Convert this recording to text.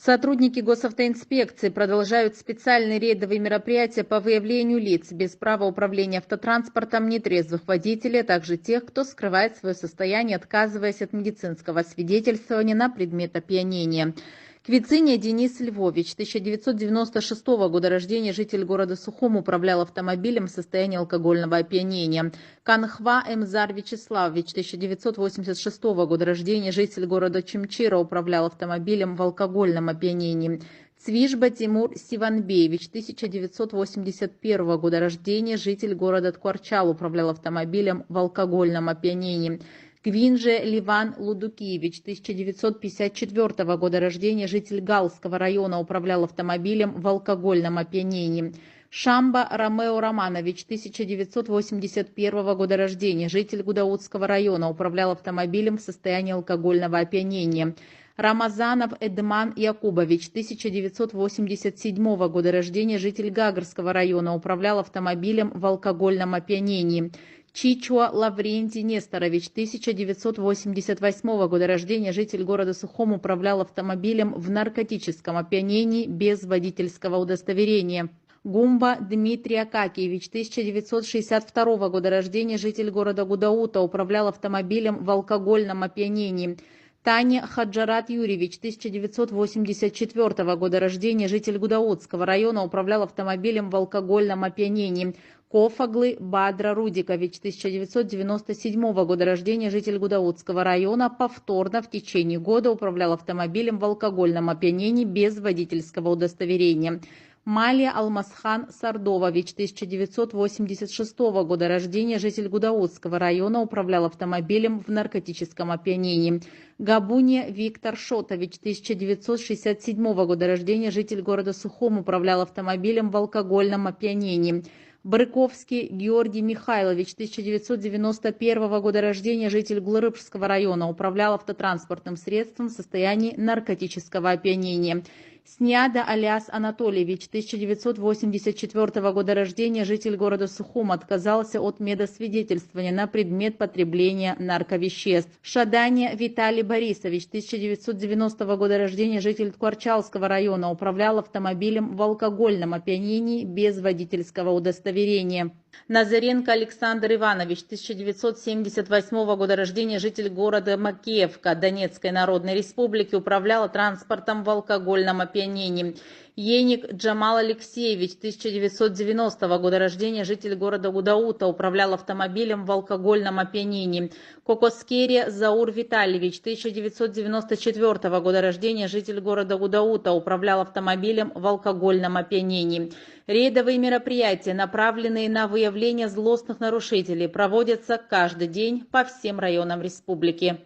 Сотрудники госавтоинспекции продолжают специальные рейдовые мероприятия по выявлению лиц без права управления автотранспортом, нетрезвых водителей, а также тех, кто скрывает свое состояние, отказываясь от медицинского свидетельствования на предмет опьянения. Квициния Денис Львович, 1996 года рождения, житель города Сухум, управлял автомобилем в состоянии алкогольного опьянения. Канхва Эмзар Вячеславович, 1986 года рождения, житель города Чимчира, управлял автомобилем в алкогольном опьянении. Цвижба Тимур Сиванбеевич, 1981 года рождения, житель города Ткварчал, управлял автомобилем в алкогольном опьянении. Квинже Ливан Лудукиевич, 1954 года рождения, житель Галского района, управлял автомобилем в алкогольном опьянении. Шамба Ромео Романович, 1981 года рождения, житель Гудаутского района, управлял автомобилем в состоянии алкогольного опьянения. Рамазанов Эдман Якубович, 1987 года рождения, житель Гагарского района, управлял автомобилем в алкогольном опьянении. Чичуа Лаврентий Несторович, 1988 года рождения, житель города Сухум, управлял автомобилем в наркотическом опьянении без водительского удостоверения. Гумба Дмитрий Акакиевич, 1962 года рождения, житель города Гудаута, управлял автомобилем в алкогольном опьянении. Таня Хаджарат Юрьевич, 1984 года рождения, житель Гудаутского района, управлял автомобилем в алкогольном опьянении. Кофаглы Бадра Рудикович, 1997 года рождения, житель Гудаутского района, повторно в течение года управлял автомобилем в алкогольном опьянении без водительского удостоверения. Малия Алмасхан Сардовович, 1986 года рождения, житель Гудаутского района, управлял автомобилем в наркотическом опьянении. Габуния Виктор Шотович, 1967 года рождения, житель города Сухум, управлял автомобилем в алкогольном опьянении. Брыковский Георгий Михайлович, 1991 года рождения, житель Глырыбского района, управлял автотранспортным средством в состоянии наркотического опьянения. Сняда Аляс Анатольевич, 1984 года рождения, житель города Сухум, отказался от медосвидетельствования на предмет потребления нарковеществ. Шадания Виталий Борисович, 1990 года рождения, житель Ткварчалского района, управлял автомобилем в алкогольном опьянении без водительского удостоверения. Назаренко Александр Иванович, 1978 года рождения, житель города Макеевка Донецкой Народной Республики, управлял транспортом в алкогольном опьянении. Еник Джамал Алексеевич, 1990 года рождения, житель города Гудаута, управлял автомобилем в алкогольном опьянении. Кокоскере Заур Витальевич, 1994 года рождения, житель города Гудаута, управлял автомобилем в алкогольном опьянении. Рейдовые мероприятия, направленные на выявление злостных нарушителей, проводятся каждый день по всем районам республики.